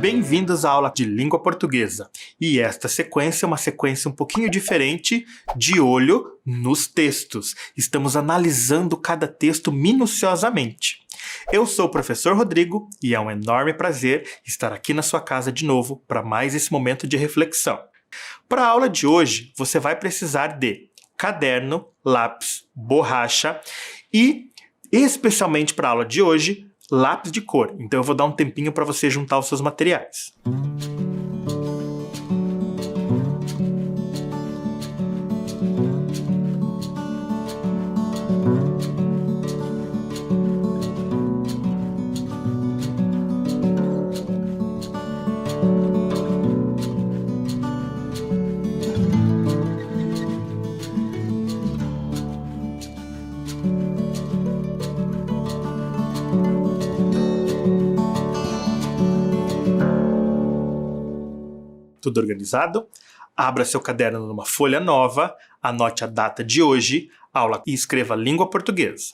Bem-vindos à aula de língua portuguesa. E esta sequência é uma sequência um pouquinho diferente, de olho nos textos. Estamos analisando cada texto minuciosamente. Eu sou o professor Rodrigo e é um enorme prazer estar aqui na sua casa de novo para mais esse momento de reflexão. Para a aula de hoje, você vai precisar de caderno, lápis, borracha e, especialmente para a aula de hoje, lápis de cor. Então eu vou dar um tempinho para você juntar os seus materiais. Tudo organizado? Abra seu caderno numa folha nova, anote a data de hoje, aula e escreva língua portuguesa.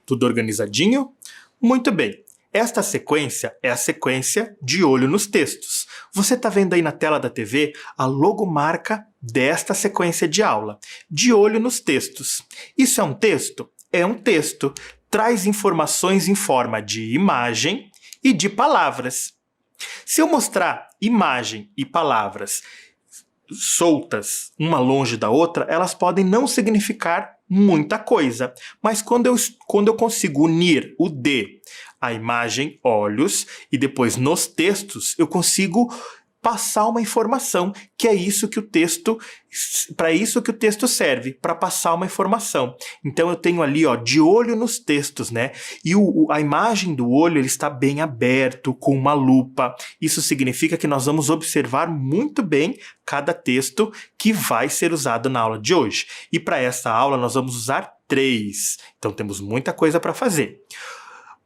Tudo organizadinho? Muito bem. Esta sequência é a sequência de olho nos textos. Você está vendo aí na tela da TV a logomarca desta sequência de aula. De olho nos textos. Isso é um texto? É um texto. Traz informações em forma de imagem e de palavras. Se eu mostrar imagem e palavras soltas, uma longe da outra, elas podem não significar muita coisa. Mas quando eu consigo unir o D, a imagem, olhos, e depois nos textos, eu consigo passar uma informação, que é isso que o texto, para isso que o texto serve, para passar uma informação. Então eu tenho ali, ó, de olho nos textos, né? E a imagem do olho, ele está bem aberto, com uma lupa. Isso significa que nós vamos observar muito bem cada texto que vai ser usado na aula de hoje. E para essa aula nós vamos usar 3. Então temos muita coisa para fazer.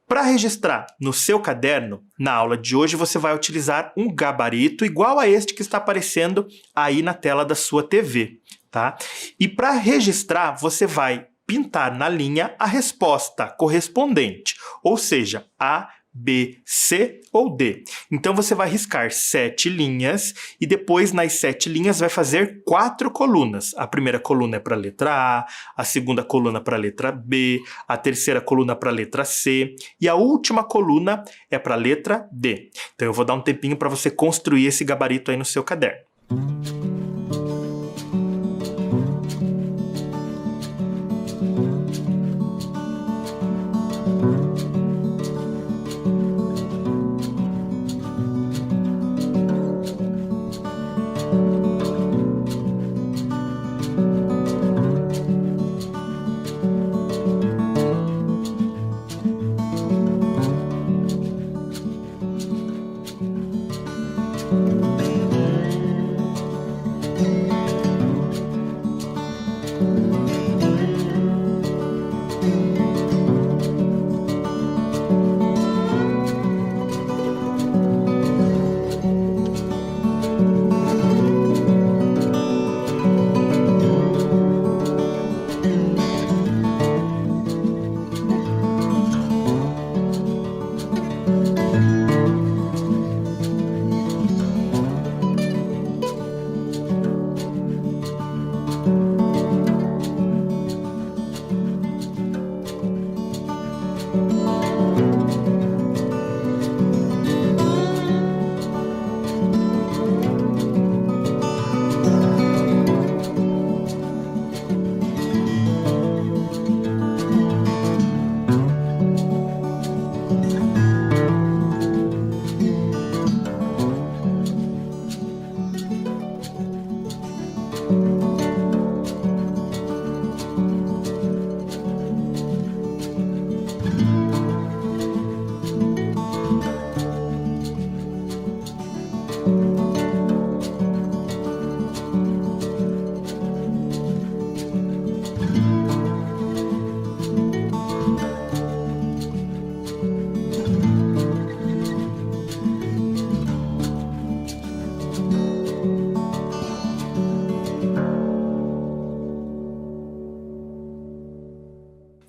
Para registrar no seu caderno, na aula de hoje você vai utilizar um gabarito igual a este que está aparecendo aí na tela da sua TV, tá? E para registrar, você vai pintar na linha a resposta correspondente, ou seja, A, B, C ou D. Então você vai riscar 7 linhas e depois nas 7 linhas vai fazer 4 colunas. A primeira coluna é para a letra a segunda coluna para a letra B, a terceira coluna para a letra C e a última coluna é para a letra D. Então eu vou dar um tempinho para você construir esse gabarito aí no seu caderno.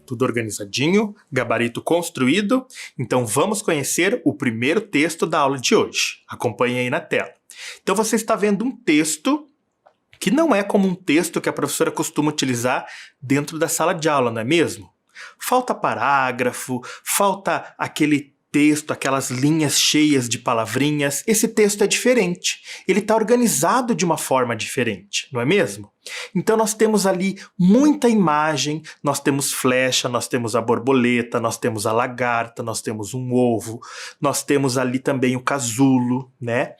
Tudo organizadinho, gabarito construído? Então vamos conhecer o primeiro texto da aula de hoje. Acompanhe aí na tela. Então você está vendo um texto que não é como um texto que a professora costuma utilizar dentro da sala de aula, não é mesmo? Falta parágrafo, falta aquele texto, aquelas linhas cheias de palavrinhas. Esse texto é diferente. Ele está organizado de uma forma diferente, não é mesmo? Então nós temos ali muita imagem, nós temos flecha, nós temos a borboleta, nós temos a lagarta, nós temos um ovo, nós temos ali também o casulo, né?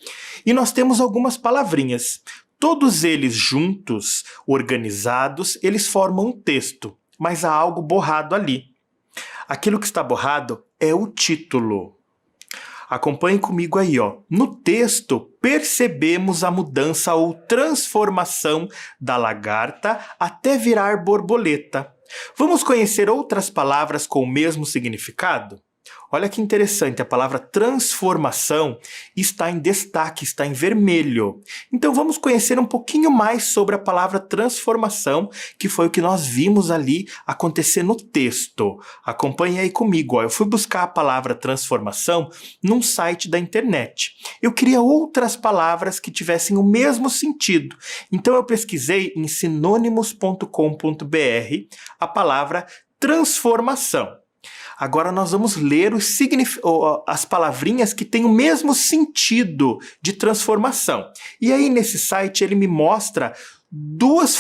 E nós temos algumas palavrinhas. Todos eles juntos, organizados, eles formam um texto, mas há algo borrado ali. Aquilo que está borrado é o título. Acompanhe comigo aí, ó. No texto, percebemos a mudança ou transformação da lagarta até virar borboleta. Vamos conhecer outras palavras com o mesmo significado? Olha que interessante, a palavra transformação está em destaque, está em vermelho. Então vamos conhecer um pouquinho mais sobre a palavra transformação, que foi o que nós vimos ali acontecer no texto. Acompanhe aí comigo, ó. Eu fui buscar a palavra transformação num site da internet. Eu queria outras palavras que tivessem o mesmo sentido. Então eu pesquisei em sinônimos.com.br a palavra transformação. Agora nós vamos ler as palavrinhas que têm o mesmo sentido de transformação. E aí nesse site ele me mostra duas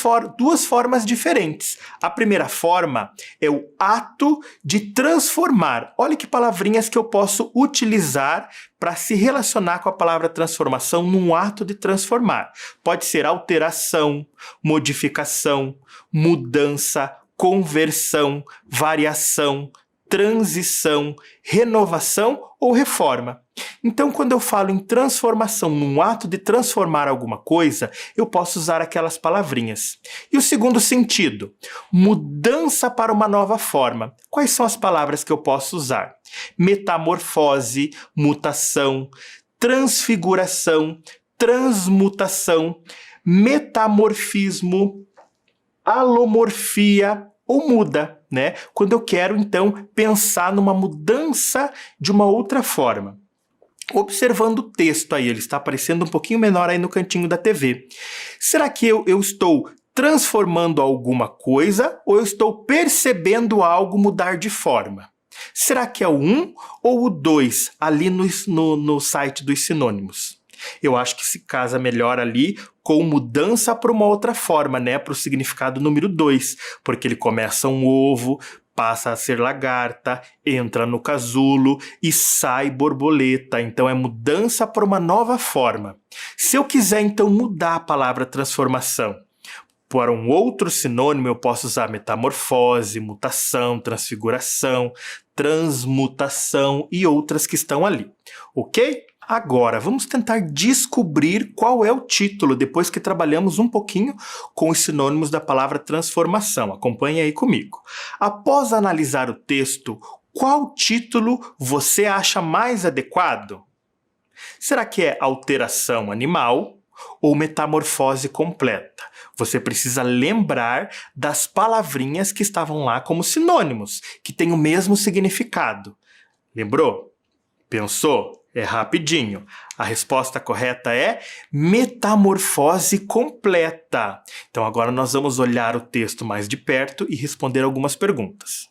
formas diferentes. A primeira forma é o ato de transformar. Olha que palavrinhas que eu posso utilizar para se relacionar com a palavra transformação num ato de transformar. Pode ser alteração, modificação, mudança, conversão, variação, transição, renovação ou reforma. Então, quando eu falo em transformação, num ato de transformar alguma coisa, eu posso usar aquelas palavrinhas. E o segundo sentido, mudança para uma nova forma. Quais são as palavras que eu posso usar? Metamorfose, mutação, transfiguração, transmutação, metamorfismo, alomorfia ou muda, né? Quando eu quero, então, pensar numa mudança de uma outra forma. Observando o texto aí, ele está aparecendo um pouquinho menor aí no cantinho da TV. Será que eu estou transformando alguma coisa ou eu estou percebendo algo mudar de forma? Será que é o 1 ou o 2 ali no site dos sinônimos? Eu acho que se casa melhor ali com mudança para uma outra forma, né? Para o significado número 2, porque ele começa um ovo, passa a ser lagarta, entra no casulo e sai borboleta. Então é mudança para uma nova forma. Se eu quiser então mudar a palavra transformação para um outro sinônimo, eu posso usar metamorfose, mutação, transfiguração, transmutação e outras que estão ali, ok? Agora, vamos tentar descobrir qual é o título, depois que trabalhamos um pouquinho com os sinônimos da palavra transformação. Acompanhe aí comigo. Após analisar o texto, qual título você acha mais adequado? Será que é alteração animal ou metamorfose completa? Você precisa lembrar das palavrinhas que estavam lá como sinônimos, que têm o mesmo significado. Lembrou? Pensou? É rapidinho. A resposta correta é metamorfose completa. Então agora nós vamos olhar o texto mais de perto e responder algumas perguntas.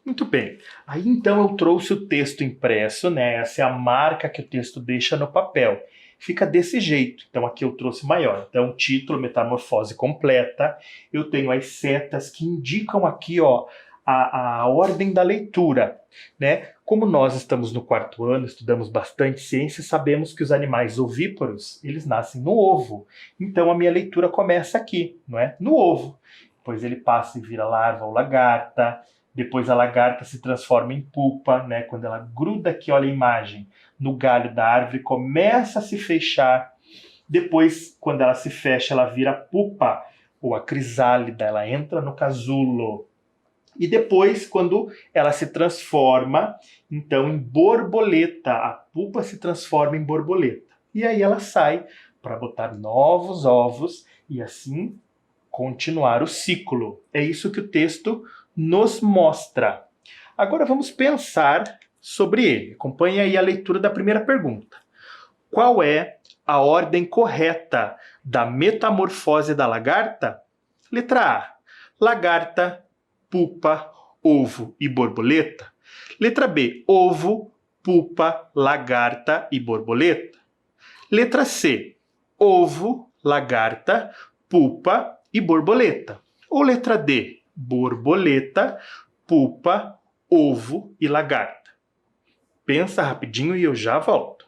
Muito bem. Aí então eu trouxe o texto impresso, né? Essa é a marca que o texto deixa no papel. Fica desse jeito. Então aqui eu trouxe maior. Então título, metamorfose completa. Eu tenho as setas que indicam aqui, ó, a ordem da leitura, né? Como nós estamos no 4º ano, estudamos bastante ciência, sabemos que os animais ovíparos, eles nascem no ovo. Então a minha leitura começa aqui, não é? No ovo. Depois ele passa e vira larva ou lagarta. Depois a lagarta se transforma em pupa, né? Quando ela gruda aqui, olha a imagem, no galho da árvore, começa a se fechar. Depois, quando ela se fecha, ela vira pupa ou a crisálida, ela entra no casulo. E depois, quando ela se transforma, então, em borboleta, a pupa se transforma em borboleta. E aí ela sai para botar novos ovos e assim continuar o ciclo. É isso que o texto nos mostra. Agora vamos pensar sobre ele. Acompanhe aí a leitura da primeira pergunta. Qual é a ordem correta da metamorfose da lagarta? Letra A, lagarta, pupa, ovo e borboleta. Letra B, ovo, pupa, lagarta e borboleta. Letra C, ovo, lagarta, pupa e borboleta. Ou letra D, borboleta, pupa, ovo e lagarta. Pensa rapidinho e eu já volto.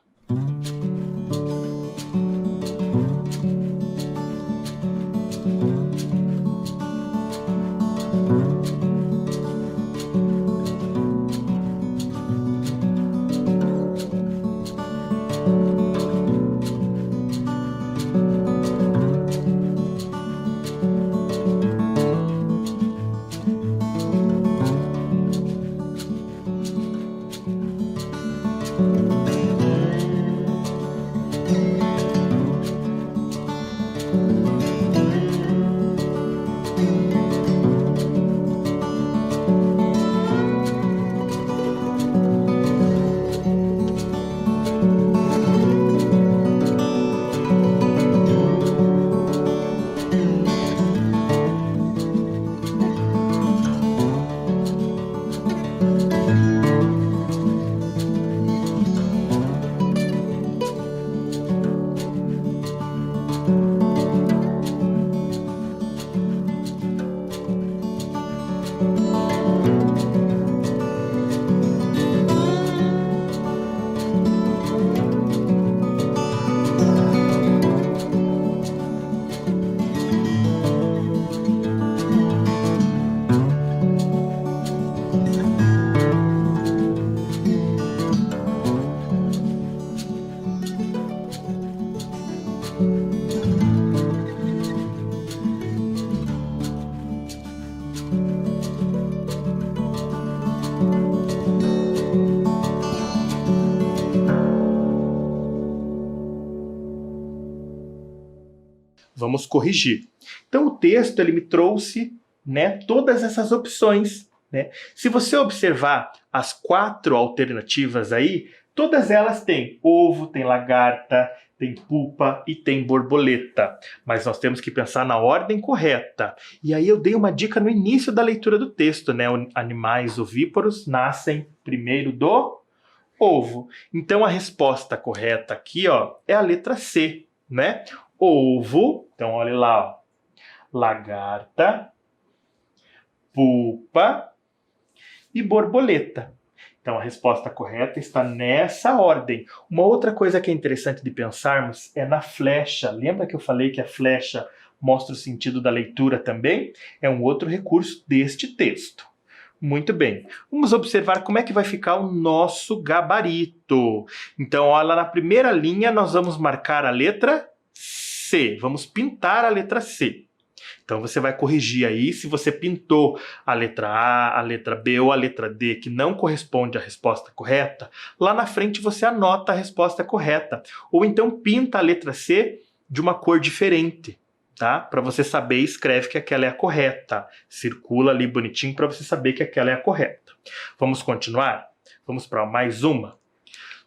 Vamos corrigir. Então, o texto ele me trouxe, né, todas essas opções. Né? Se você observar as 4 alternativas aí, todas elas têm ovo, tem lagarta, tem pupa e tem borboleta. Mas nós temos que pensar na ordem correta. E aí eu dei uma dica no início da leitura do texto, né? Animais ovíparos nascem primeiro do ovo. Então a resposta correta aqui, ó, é a letra C, né? Ovo, então olha lá, ó, lagarta, pupa e borboleta. Então a resposta correta está nessa ordem. Uma outra coisa que é interessante de pensarmos é na flecha. Lembra que eu falei que a flecha mostra o sentido da leitura também? É um outro recurso deste texto. Muito bem. Vamos observar como é que vai ficar o nosso gabarito. Então, olha, na primeira linha nós vamos marcar a letra C. Vamos pintar a letra C. Então você vai corrigir aí se você pintou a letra A, a letra B ou a letra D que não corresponde à resposta correta. Lá na frente você anota a resposta correta. Ou então pinta a letra C de uma cor diferente, tá? Para você saber, escreve que aquela é a correta. Circula ali bonitinho para você saber que aquela é a correta. Vamos continuar? Vamos para mais uma.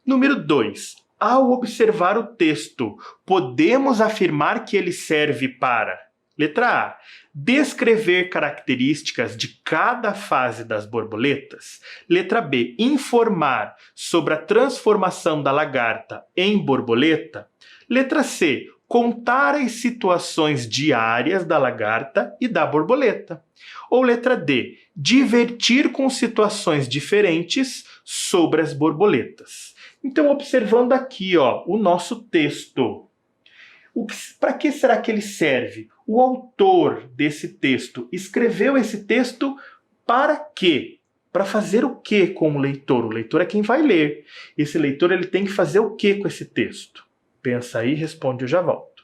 Número 2. Ao observar o texto, podemos afirmar que ele serve para... Letra A. Descrever características de cada fase das borboletas. Letra B. Informar sobre a transformação da lagarta em borboleta. Letra C. Contar as situações diárias da lagarta e da borboleta. Ou letra D. Divertir com situações diferentes sobre as borboletas. Então, observando aqui, ó, o nosso texto. Para que será que ele serve? O autor desse texto escreveu esse texto para quê? Para fazer o que com o leitor? O leitor é quem vai ler. Esse leitor ele tem que fazer o que com esse texto? Pensa aí, responde, eu já volto.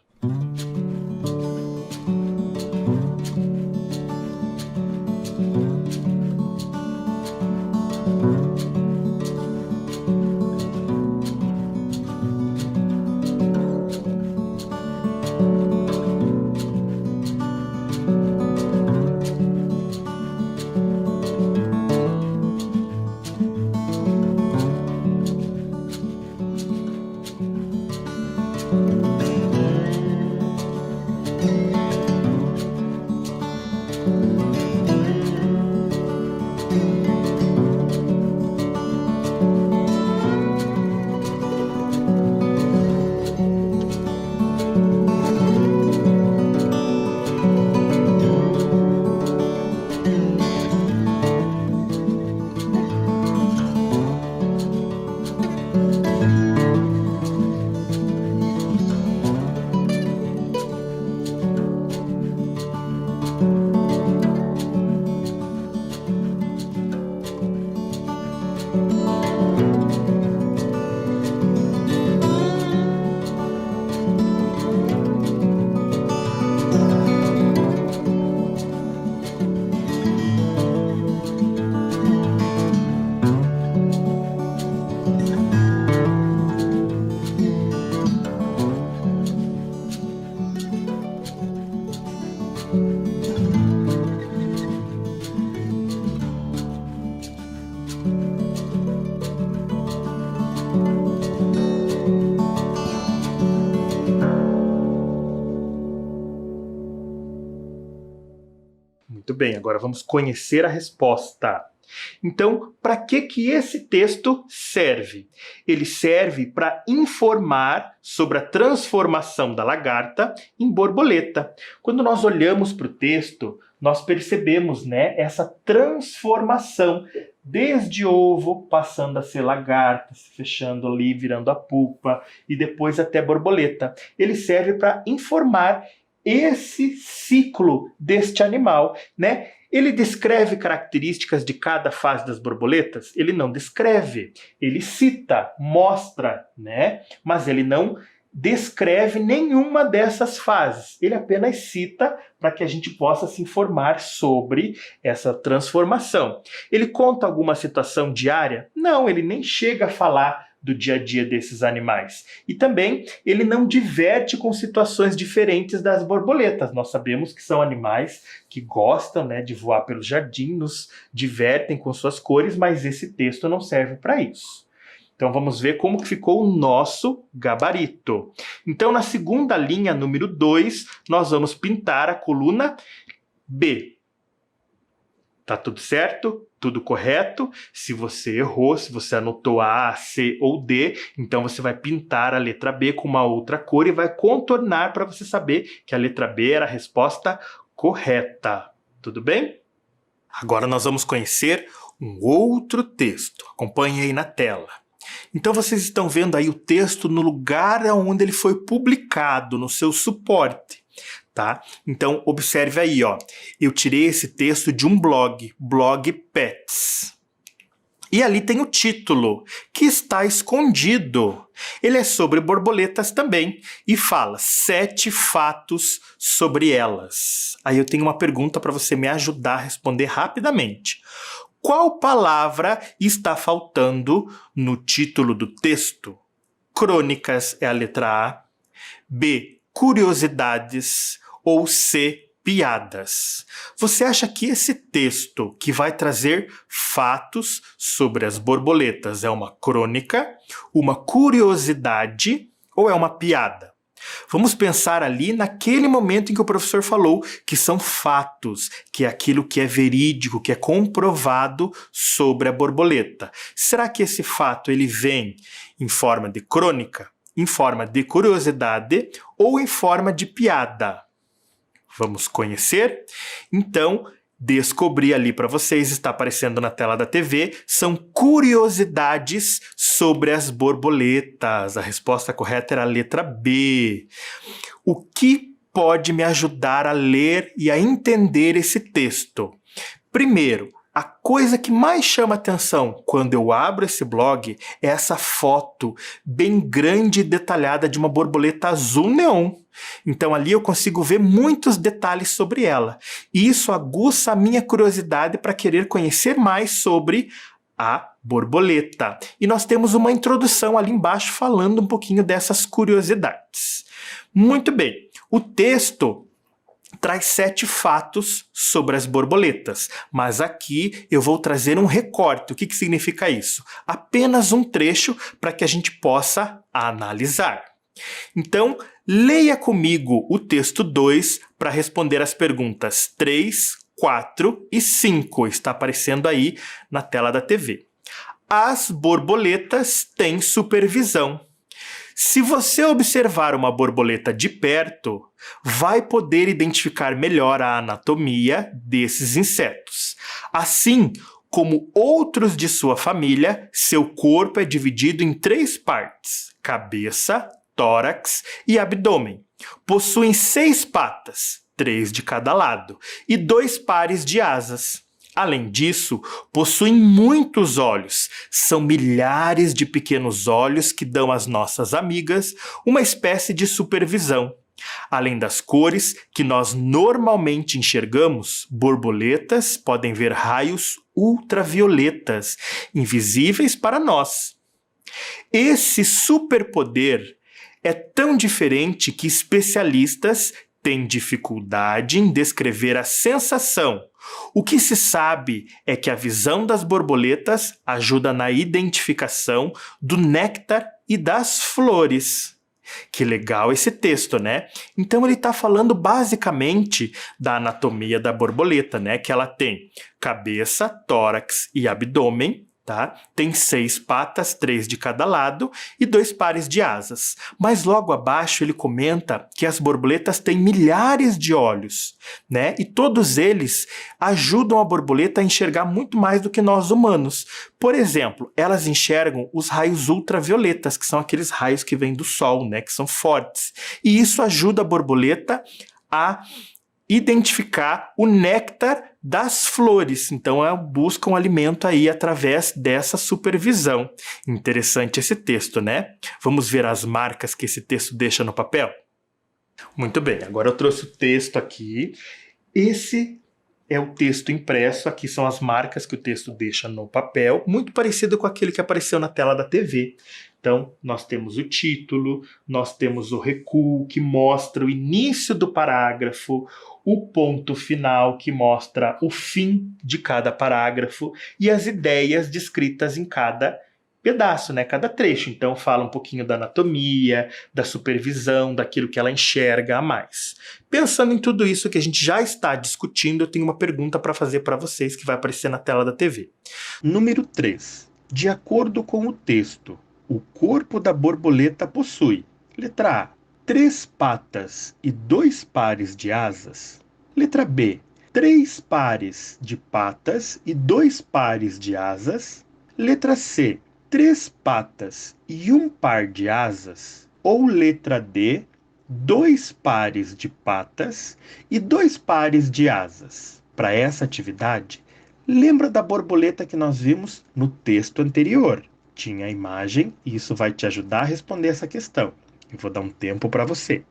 Muito bem, agora vamos conhecer a resposta. Então, para que esse texto serve? Ele serve para informar sobre a transformação da lagarta em borboleta. Quando nós olhamos para o texto, nós percebemos, né, essa transformação desde ovo, passando a ser lagarta, se fechando ali, virando a pupa e depois até borboleta. Ele serve para informar esse ciclo deste animal, né? Ele descreve características de cada fase das borboletas? Ele não descreve, ele cita, mostra, né? Mas ele não descreve nenhuma dessas fases. Ele apenas cita para que a gente possa se informar sobre essa transformação. Ele conta alguma situação diária? Não, ele nem chega a falar do dia a dia desses animais. E também ele não diverte com situações diferentes das borboletas. Nós sabemos que são animais que gostam, né, de voar pelo jardim, nos divertem com suas cores, mas esse texto não serve para isso. Então vamos ver como que ficou o nosso gabarito. Então na segunda linha, número 2, nós vamos pintar a coluna B. Tá tudo certo? Tudo correto? Se você errou, se você anotou A, C ou D, então você vai pintar a letra B com uma outra cor e vai contornar para você saber que a letra B era a resposta correta. Tudo bem? Agora nós vamos conhecer um outro texto. Acompanhe aí na tela. Então vocês estão vendo aí o texto no lugar onde ele foi publicado, no seu suporte. Tá? Então, observe aí, ó. Eu tirei esse texto de um blog Pets. E ali tem o título, que está escondido. Ele é sobre borboletas também e fala 7 fatos sobre elas. Aí eu tenho uma pergunta para você me ajudar a responder rapidamente. Qual palavra está faltando no título do texto? Crônicas é a letra A. B, curiosidades. Ou C, piadas. Você acha que esse texto que vai trazer fatos sobre as borboletas é uma crônica, uma curiosidade ou é uma piada? Vamos pensar ali naquele momento em que o professor falou que são fatos, que é aquilo que é verídico, que é comprovado sobre a borboleta. Será que esse fato ele vem em forma de crônica, em forma de curiosidade ou em forma de piada? Vamos conhecer? Então, descobri ali para vocês, está aparecendo na tela da TV, são curiosidades sobre as borboletas. A resposta correta era a letra B. O que pode me ajudar a ler e a entender esse texto? Primeiro, a coisa que mais chama atenção quando eu abro esse blog é essa foto bem grande e detalhada de uma borboleta azul neon. Então ali eu consigo ver muitos detalhes sobre ela. E isso aguça a minha curiosidade para querer conhecer mais sobre a borboleta. E nós temos uma introdução ali embaixo falando um pouquinho dessas curiosidades. Muito bem, o texto traz 7 fatos sobre as borboletas, mas aqui eu vou trazer um recorte. O que significa isso? Apenas um trecho para que a gente possa analisar. Então, leia comigo o texto 2 para responder as perguntas 3, 4 e 5. Está aparecendo aí na tela da TV. As borboletas têm supervisão. Se você observar uma borboleta de perto, vai poder identificar melhor a anatomia desses insetos. Assim como outros de sua família, seu corpo é dividido em 3 partes: cabeça, tórax e abdômen. Possuem 6 patas, 3 de cada lado, e 2 pares de asas. Além disso, possuem muitos olhos. São milhares de pequenos olhos que dão às nossas amigas uma espécie de supervisão. Além das cores que nós normalmente enxergamos, borboletas podem ver raios ultravioletas, invisíveis para nós. Esse superpoder é tão diferente que especialistas têm dificuldade em descrever a sensação. O que se sabe é que a visão das borboletas ajuda na identificação do néctar e das flores. Que legal esse texto, né? Então ele está falando basicamente da anatomia da borboleta, né? Que ela tem cabeça, tórax e abdômen, tá? Tem 6 patas, 3 de cada lado e 2 pares de asas. Mas logo abaixo ele comenta que as borboletas têm milhares de olhos, né? E todos eles ajudam a borboleta a enxergar muito mais do que nós humanos. Por exemplo, elas enxergam os raios ultravioletas, que são aqueles raios que vêm do sol, né? Que são fortes. E isso ajuda a borboleta a identificar o néctar das flores. Então, buscam alimento aí através dessa supervisão. Interessante esse texto, né? Vamos ver as marcas que esse texto deixa no papel? Muito bem, agora eu trouxe o texto aqui. Esse é o texto impresso, aqui são as marcas que o texto deixa no papel, muito parecido com aquele que apareceu na tela da TV. Então, nós temos o título, nós temos o recuo, que mostra o início do parágrafo, o ponto final, que mostra o fim de cada parágrafo, e as ideias descritas em cada pedaço, né? Cada trecho. Então, fala um pouquinho da anatomia, da supervisão, daquilo que ela enxerga a mais. Pensando em tudo isso que a gente já está discutindo, eu tenho uma pergunta para fazer para vocês, que vai aparecer na tela da TV. Número 3. De acordo com o texto, o corpo da borboleta possui: letra A, 3 patas e 2 pares de asas. Letra B, 3 pares de patas e 2 pares de asas. Letra C, 3 patas e 1 par de asas. Ou letra D, 2 pares de patas e 2 pares de asas. Para essa atividade, lembra da borboleta que nós vimos no texto anterior? Tinha a imagem e isso vai te ajudar a responder essa questão. Eu vou dar um tempo para você.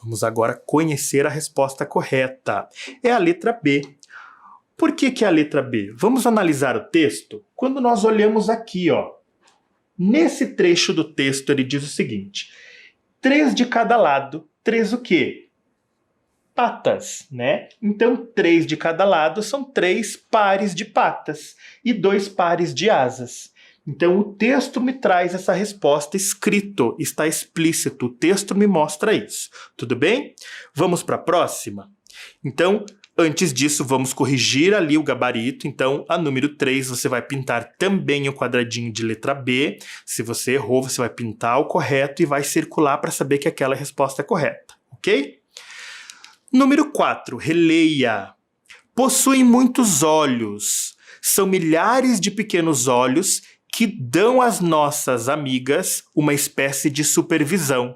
Vamos agora conhecer a resposta correta. É a letra B. Por que é a letra B? Vamos analisar o texto? Quando nós olhamos aqui, ó, nesse trecho do texto ele diz o seguinte: 3 de cada lado, 3 o quê? Patas, né? Então, 3 de cada lado são 3 pares de patas e 2 pares de asas. Então, o texto me traz essa resposta escrito, está explícito, o texto me mostra isso. Tudo bem? Vamos para a próxima? Então, antes disso, vamos corrigir ali o gabarito. Então, a número 3, você vai pintar também o quadradinho de letra B. Se você errou, você vai pintar o correto e vai circular para saber que aquela resposta é correta, ok? Número 4, releia. Possui muitos olhos. São milhares de pequenos olhos que dão às nossas amigas uma espécie de supervisão.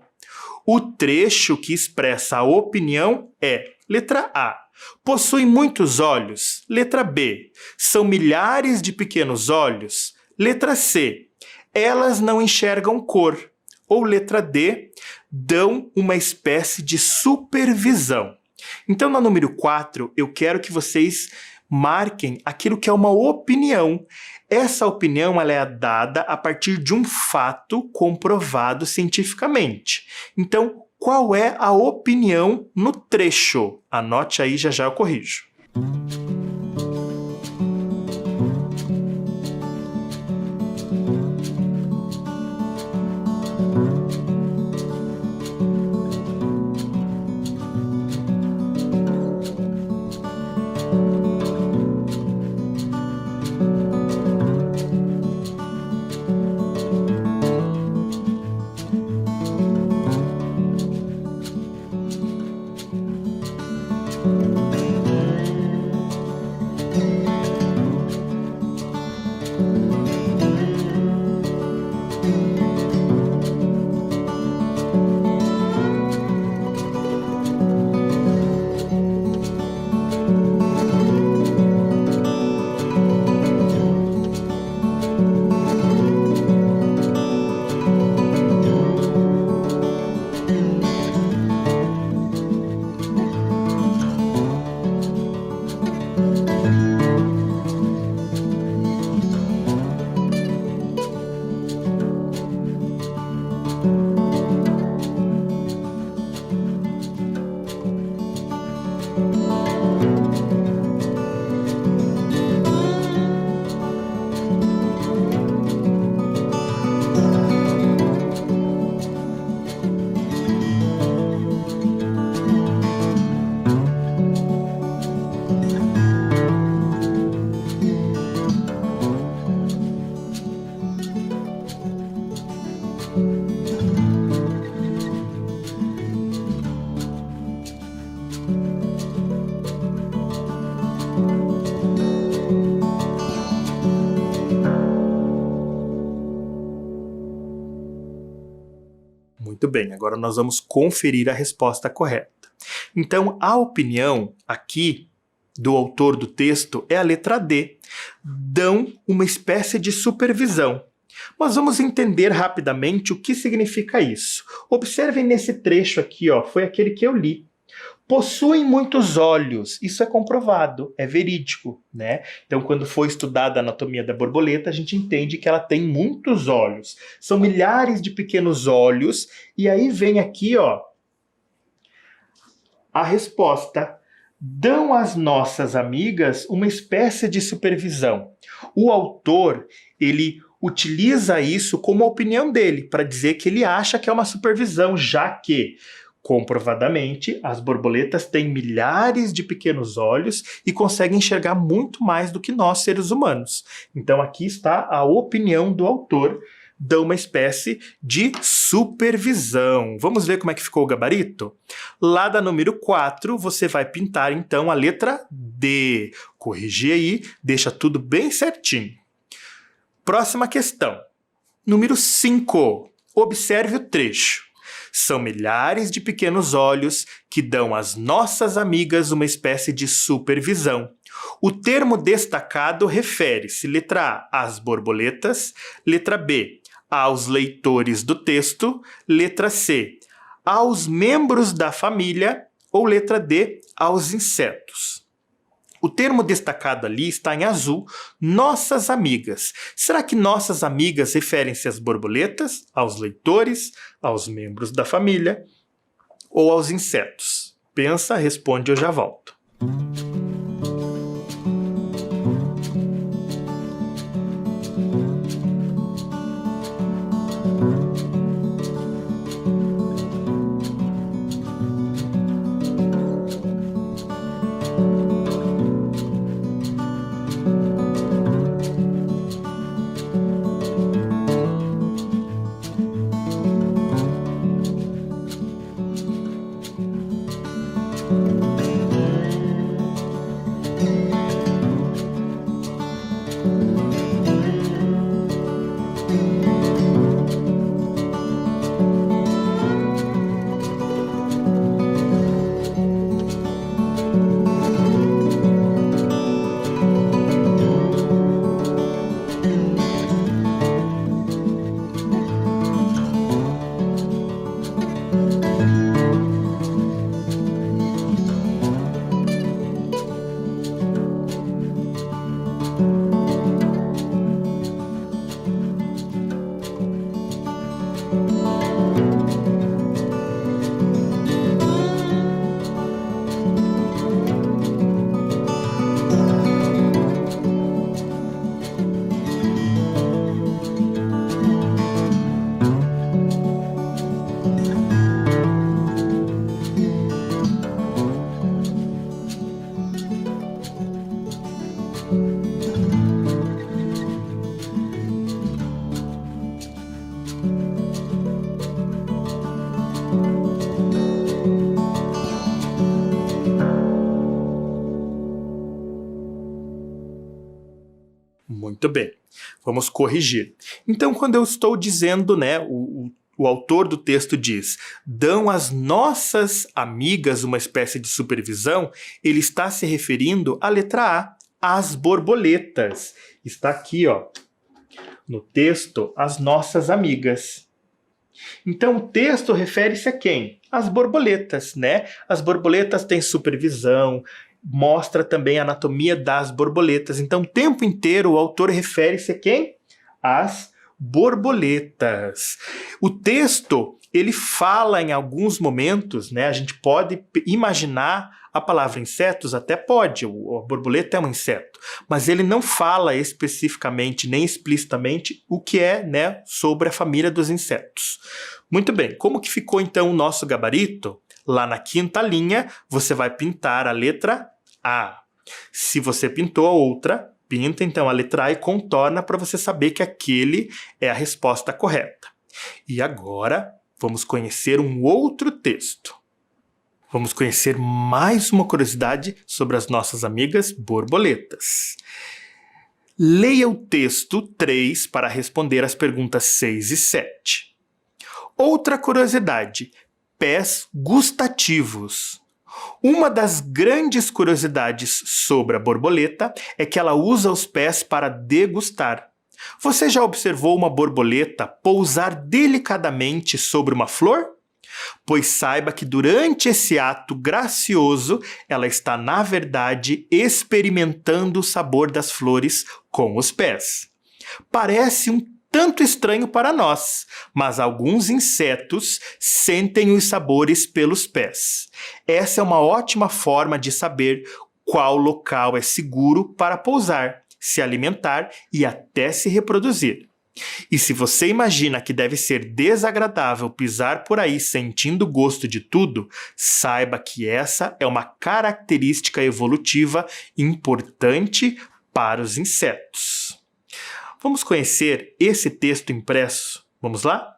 O trecho que expressa a opinião é: letra A, possui muitos olhos. Letra B, são milhares de pequenos olhos. Letra C, elas não enxergam cor. Ou letra D, dão uma espécie de supervisão. Então, na número 4, eu quero que vocês marquem aquilo que é uma opinião. Essa opinião ela é dada a partir de um fato comprovado cientificamente. Então, qual é a opinião no trecho? Anote aí, já já eu corrijo. Muito bem, agora nós vamos conferir a resposta correta. Então, a opinião aqui do autor do texto é a letra D. Dão uma espécie de supervisão. Mas vamos entender rapidamente o que significa isso. Observem nesse trecho aqui, ó, foi aquele que eu li. Possuem muitos olhos, isso é comprovado, é verídico, né? Então, quando for estudada a anatomia da borboleta, a gente entende que ela tem muitos olhos. São milhares de pequenos olhos, e aí vem aqui, ó, a resposta. Dão às nossas amigas uma espécie de supervisão. O autor, ele utiliza isso como a opinião dele, para dizer que ele acha que é uma supervisão, já que comprovadamente, as borboletas têm milhares de pequenos olhos e conseguem enxergar muito mais do que nós, seres humanos. Então aqui está a opinião do autor, dá uma espécie de supervisão. Vamos ver como é que ficou o gabarito? Lá da número 4, você vai pintar então a letra D. Corrigir aí, deixa tudo bem certinho. Próxima questão. Número 5. Observe o trecho. São milhares de pequenos olhos que dão às nossas amigas uma espécie de supervisão. O termo destacado refere-se, letra A, às borboletas, letra B, aos leitores do texto, letra C, aos membros da família ou letra D, aos insetos. O termo destacado ali está em azul, nossas amigas. Será que nossas amigas referem-se às borboletas, aos leitores, aos membros da família ou aos insetos? Pensa, responde, eu já volto. Muito bem. Vamos corrigir. Então, quando eu estou dizendo, né, o autor do texto diz, dão às nossas amigas uma espécie de supervisão, ele está se referindo à letra A, às borboletas. Está aqui, ó, no texto, as nossas amigas. Então, o texto refere-se a quem? Às borboletas, né? As borboletas têm supervisão, mostra também a anatomia das borboletas. Então, o tempo inteiro, o autor refere-se a quem? Às borboletas. O texto, ele fala em alguns momentos, né? A gente pode imaginar a palavra insetos, até pode, a borboleta é um inseto, mas ele não fala especificamente, nem explicitamente, o que é, né, sobre a família dos insetos. Muito bem, como que ficou então o nosso gabarito? Lá na quinta linha, você vai pintar a letra A. Se você pintou a outra, pinta então a letra A e contorna para você saber que aquele é a resposta correta. E agora, vamos conhecer um outro texto. Vamos conhecer mais uma curiosidade sobre as nossas amigas borboletas. Leia o texto 3 para responder as perguntas 6 e 7. Outra curiosidade, pés gustativos. Uma das grandes curiosidades sobre a borboleta é que ela usa os pés para degustar. Você já observou uma borboleta pousar delicadamente sobre uma flor? Pois saiba que durante esse ato gracioso, ela está, na verdade, experimentando o sabor das flores com os pés. Parece um tanto estranho para nós, mas alguns insetos sentem os sabores pelos pés. Essa é uma ótima forma de saber qual local é seguro para pousar, se alimentar e até se reproduzir. E se você imagina que deve ser desagradável pisar por aí sentindo o gosto de tudo, saiba que essa é uma característica evolutiva importante para os insetos. Vamos conhecer esse texto impresso? Vamos lá?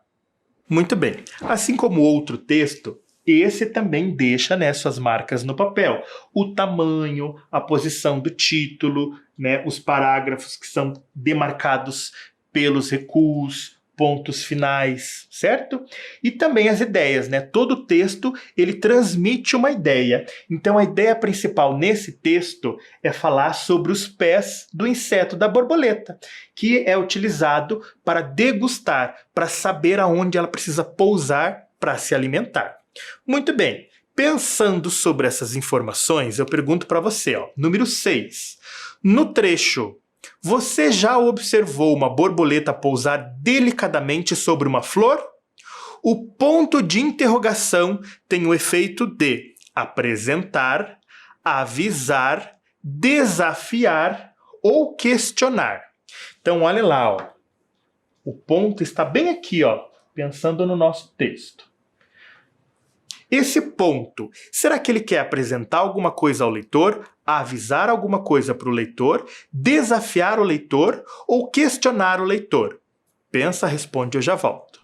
Muito bem. Assim como outro texto, esse também deixa, né, suas marcas no papel. O tamanho, a posição do título, né, os parágrafos que são demarcados pelos recuos, pontos finais, certo? E também as ideias, né? Todo texto, ele transmite uma ideia. Então, a ideia principal nesse texto é falar sobre os pés do inseto da borboleta, que é utilizado para degustar, para saber aonde ela precisa pousar para se alimentar. Muito bem. Pensando sobre essas informações, eu pergunto para você, ó, número 6. No trecho, você já observou uma borboleta pousar delicadamente sobre uma flor? O ponto de interrogação tem o efeito de apresentar, avisar, desafiar ou questionar. Então, olha lá, ó. O ponto está bem aqui, ó, pensando no nosso texto. Esse ponto, será que ele quer apresentar alguma coisa ao leitor, avisar alguma coisa para o leitor, desafiar o leitor ou questionar o leitor? Pensa, responde, eu já volto.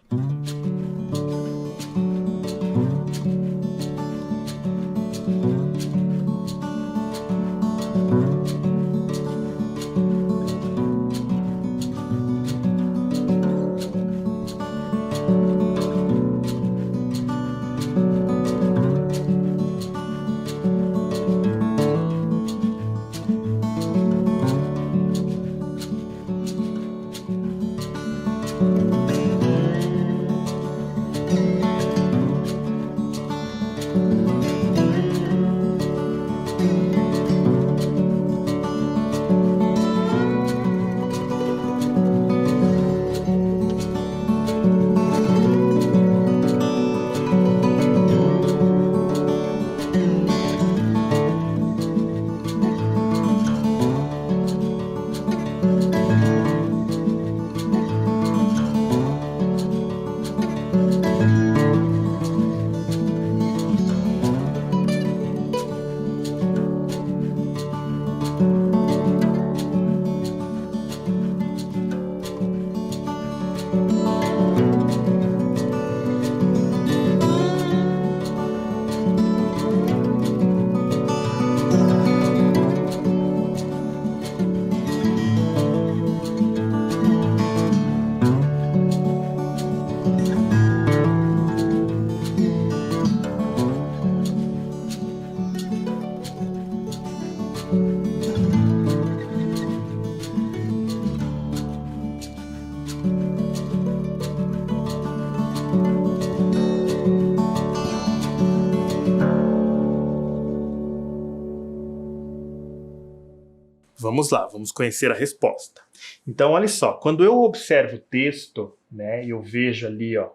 Vamos lá, vamos conhecer a resposta. Então, olha só, quando eu observo o texto, né, e eu vejo ali, ó,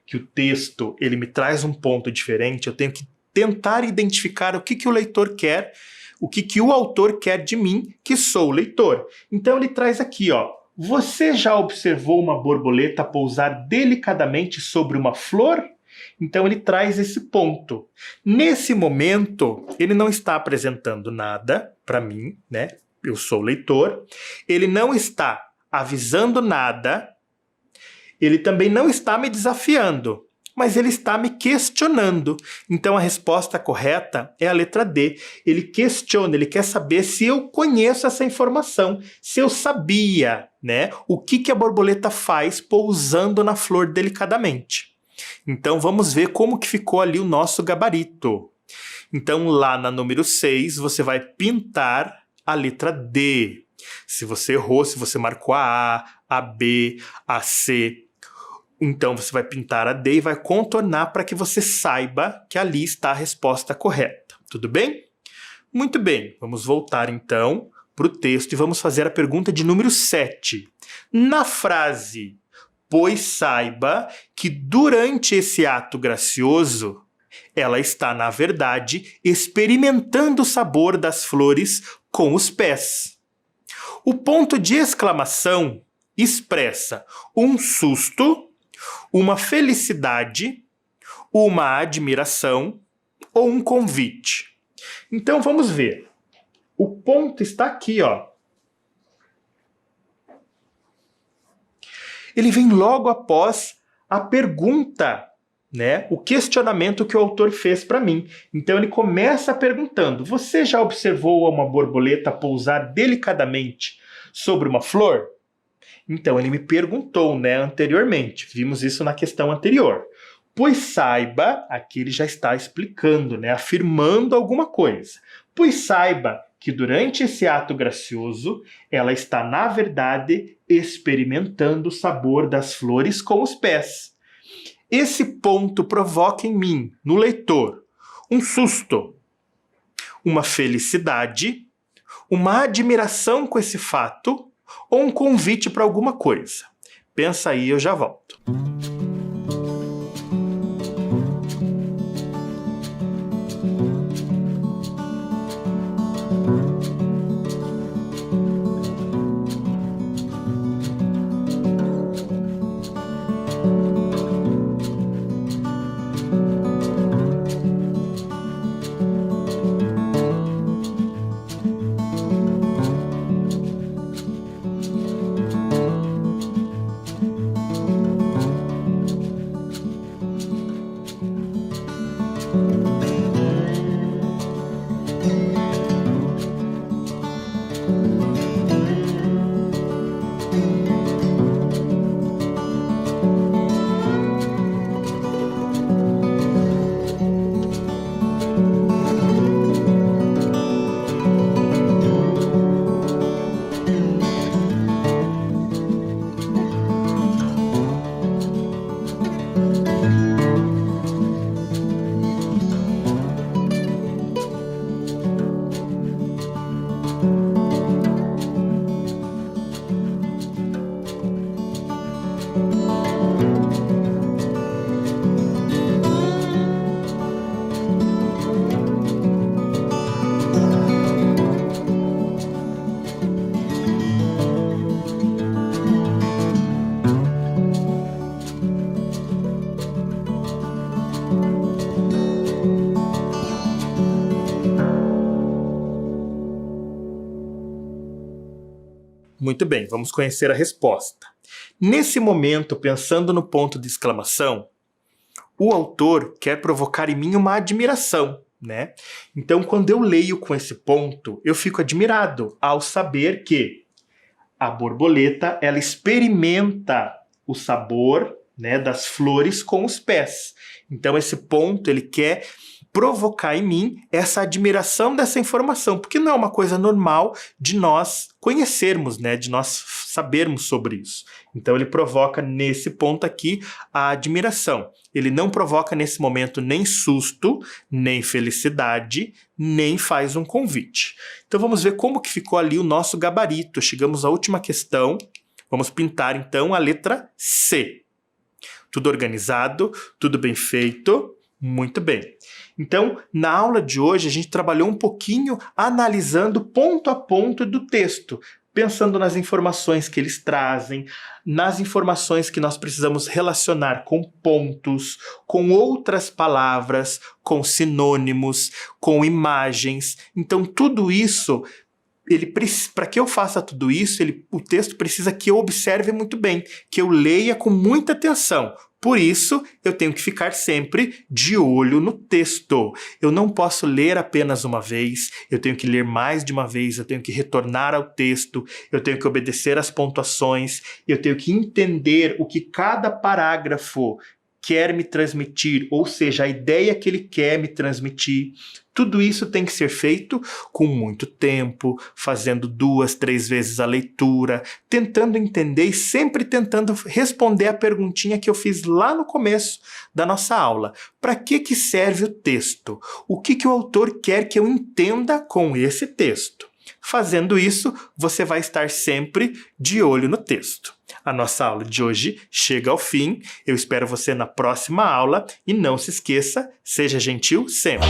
que o texto ele me traz um ponto diferente, eu tenho que tentar identificar o que o leitor quer, o que o autor quer de mim, que sou o leitor. Então ele traz aqui, ó, você já observou uma borboleta pousar delicadamente sobre uma flor? Então ele traz esse ponto. Nesse momento, ele não está apresentando nada para mim, né? Eu sou o leitor. Ele não está avisando nada. Ele também não está me desafiando, mas ele está me questionando. Então a resposta correta é a letra D. Ele questiona, ele quer saber se eu conheço essa informação, se eu sabia, né, o que a borboleta faz pousando na flor delicadamente. Então vamos ver como que ficou ali o nosso gabarito. Então lá na número 6 você vai pintar a letra D. Se você errou, se você marcou a B, a C, então você vai pintar a D e vai contornar para que você saiba que ali está a resposta correta. Tudo bem? Muito bem, vamos voltar então para o texto e vamos fazer a pergunta de número 7. Na frase, pois saiba que durante esse ato gracioso, ela está, na verdade, experimentando o sabor das flores com os pés. O ponto de exclamação expressa um susto, uma felicidade, uma admiração ou um convite. Então vamos ver. O ponto está aqui, ó. Ele vem logo após a pergunta, né? O questionamento que o autor fez para mim. Então ele começa perguntando: você já observou uma borboleta pousar delicadamente sobre uma flor? Então ele me perguntou, né, anteriormente. Vimos isso na questão anterior. Pois saiba, aqui ele já está explicando, né, afirmando alguma coisa. Pois saiba que durante esse ato gracioso, ela está, na verdade, experimentando o sabor das flores com os pés. Esse ponto provoca em mim, no leitor, um susto, uma felicidade, uma admiração com esse fato ou um convite para alguma coisa. Pensa aí, eu já volto. Muito bem, vamos conhecer a resposta. Nesse momento, pensando no ponto de exclamação, o autor quer provocar em mim uma admiração, né? Então, quando eu leio com esse ponto, eu fico admirado ao saber que a borboleta, ela experimenta o sabor, né, das flores com os pés. Então, esse ponto, ele quer provocar em mim essa admiração dessa informação, porque não é uma coisa normal de nós conhecermos, né, de nós sabermos sobre isso. Então ele provoca nesse ponto aqui a admiração. Ele não provoca nesse momento nem susto, nem felicidade, nem faz um convite. Então vamos ver como que ficou ali o nosso gabarito. Chegamos à última questão. Vamos pintar então a letra C. Tudo organizado, tudo bem feito, muito bem. Então, na aula de hoje, a gente trabalhou um pouquinho analisando ponto a ponto do texto, pensando nas informações que eles trazem, nas informações que nós precisamos relacionar com pontos, com outras palavras, com sinônimos, com imagens. Então, tudo isso, para que eu faça tudo isso, o texto precisa que eu observe muito bem, que eu leia com muita atenção. Por isso, eu tenho que ficar sempre de olho no texto. Eu não posso ler apenas uma vez, eu tenho que ler mais de uma vez, eu tenho que retornar ao texto, eu tenho que obedecer às pontuações, eu tenho que entender o que cada parágrafo quer me transmitir, ou seja, a ideia que ele quer me transmitir. Tudo isso tem que ser feito com muito tempo, fazendo 2, 3 vezes a leitura, tentando entender e sempre tentando responder a perguntinha que eu fiz lá no começo da nossa aula. Para que serve o texto? O que o autor quer que eu entenda com esse texto? Fazendo isso, você vai estar sempre de olho no texto. A nossa aula de hoje chega ao fim. Eu espero você na próxima aula e não se esqueça, seja gentil sempre.